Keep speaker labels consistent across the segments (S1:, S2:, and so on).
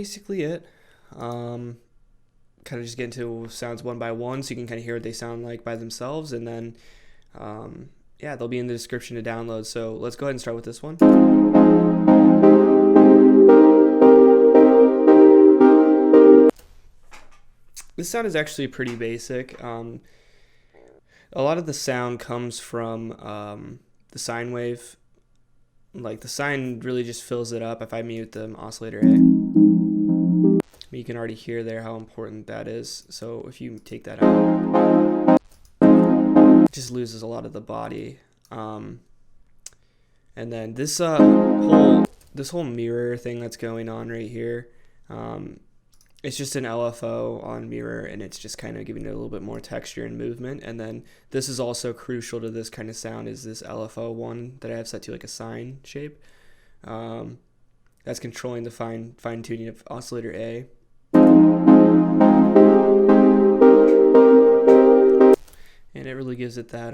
S1: basically it. Kind of just get into sounds one by one so you can kind of hear what they sound like by themselves, and then yeah, they'll be in the description to download. So let's go ahead and start with this one. This sound is actually pretty basic. A lot of the sound comes from the sine wave. Like the sine really just fills it up. If I mute the oscillator A, you can already hear there how important that is. So if you take that out, it just loses a lot of the body. And then this whole mirror thing that's going on right here, it's just an LFO on mirror, and it's just kind of giving it a little bit more texture and movement. And then this is also crucial to this kind of sound, is this LFO one that I have set to like a sine shape. That's controlling the fine tuning of oscillator A. And it really gives it that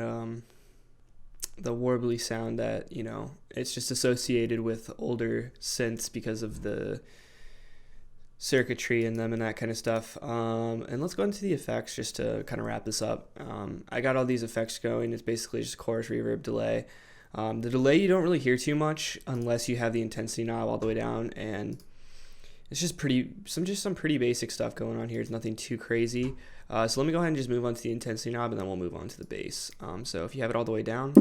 S1: the warbly sound that, you know, it's just associated with older synths because of the circuitry in them and that kind of stuff. And let's go into the effects just to kind of wrap this up. I got all these effects going. It's basically just chorus, reverb, delay. The delay you don't really hear too much unless you have the intensity knob all the way down, and it's just some pretty basic stuff going on here. It's nothing too crazy. So let me go ahead and just move on to the intensity knob, and then we'll move on to the bass. So if you have it all the way down,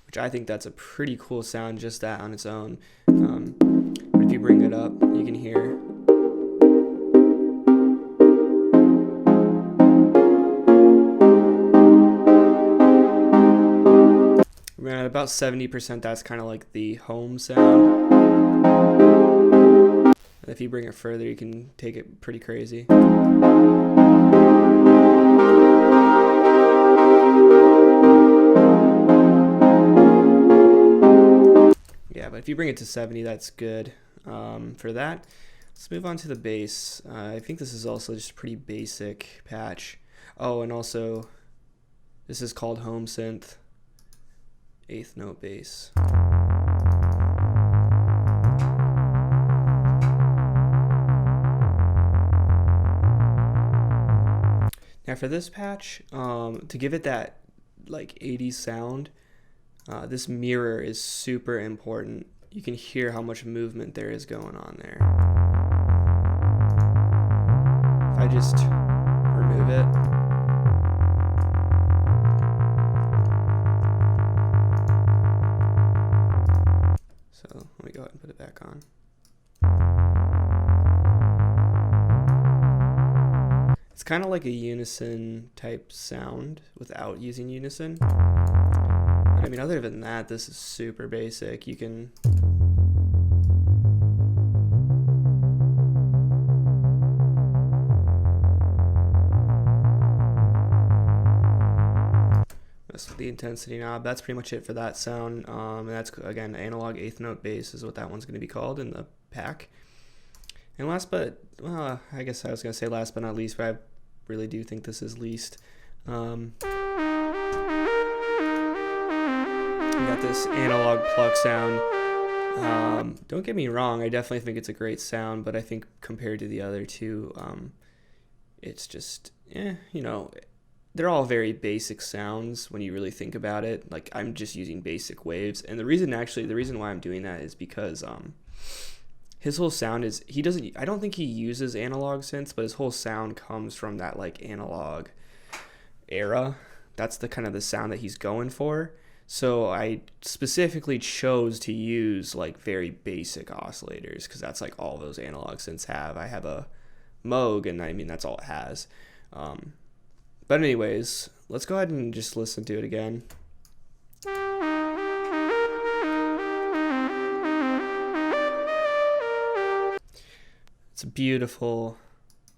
S1: which I think that's a pretty cool sound, just that on its own. But if you bring it up, you can hear. We're at about 70%, that's kind of like the home sound. And if you bring it further, you can take it pretty crazy. Yeah, but if you bring it to 70, that's good for that. Let's move on to the bass. I think this is also just a pretty basic patch. Oh, and also, this is called Home Synth, 8th note bass. Now for this patch, to give it that like 80s sound, this mirror is super important. You can hear how much movement there is going on there. If I just remove it, so let me go ahead and put it back on. It's kind of like a unison type sound without using unison. I mean, other than that, this is super basic. You can mess with the intensity knob. That's pretty much it for that sound. And that's, again, analog 8th note bass is what that one's going to be called in the pack. And last but, well, I guess I was going to say last but not least, but I really do think this is least. We got this analog pluck sound. Don't get me wrong, I definitely think it's a great sound, but I think compared to the other two, it's just, you know, they're all very basic sounds when you really think about it. Like, I'm just using basic waves, and the reason why I'm doing that is because his whole sound is, I don't think he uses analog synths, but his whole sound comes from that like analog era. That's the kind of the sound that he's going for. So I specifically chose to use like very basic oscillators because that's like all those analog synths have. I have a Moog, and I mean that's all it has. But anyways, let's go ahead and just listen to it again. It's a beautiful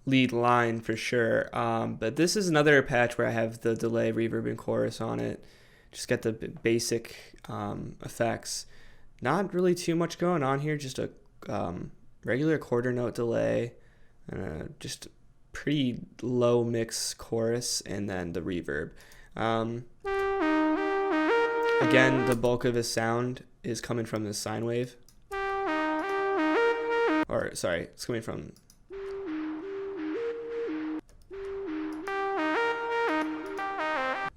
S1: lead line for sure. But this is another patch where I have the delay, reverb, and chorus on it. Just get the basic effects. Not really too much going on here, just a regular quarter note delay, just pretty low mix chorus, and then the reverb. Again, the bulk of his sound is coming from this sine wave. Or, sorry, it's coming from...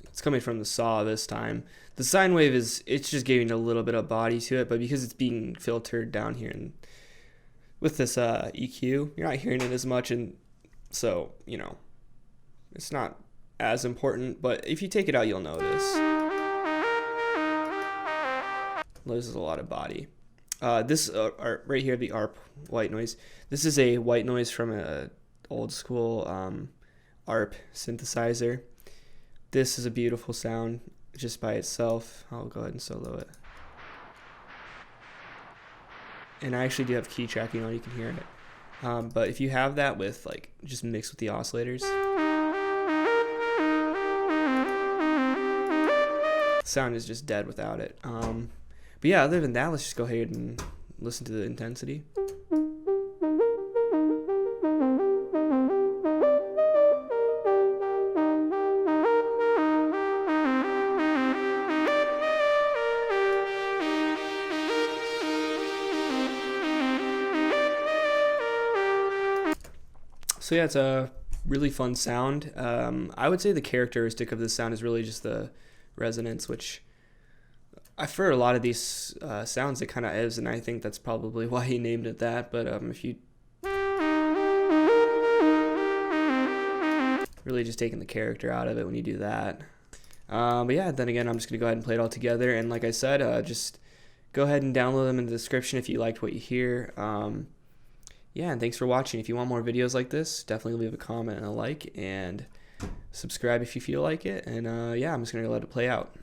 S1: It's coming from the saw this time. The sine wave it's just giving a little bit of body to it, but because it's being filtered down here and with this EQ, you're not hearing it as much, and so, you know, it's not as important, but if you take it out, you'll notice. Loses a lot of body. This right here, the ARP white noise. This is a white noise from a old school ARP synthesizer. This is a beautiful sound just by itself. I'll go ahead and solo it. And I actually do have key tracking on, you can hear it. But if you have that with like just mixed with the oscillators, the sound is just dead without it. But yeah, other than that, let's just go ahead and listen to the intensity. So yeah, it's a really fun sound. I would say the characteristic of this sound is really just the resonance, which for a lot of these sounds it kind of is, and I think that's probably why he named it that. But if you really just taking the character out of it when you do that. But yeah, then again, I'm just gonna go ahead and play it all together. And like I said, just go ahead and download them in the description if you liked what you hear. Yeah, and thanks for watching. If you want more videos like this, definitely leave a comment and a like, and subscribe if you feel like it. And yeah, I'm just gonna let it play out.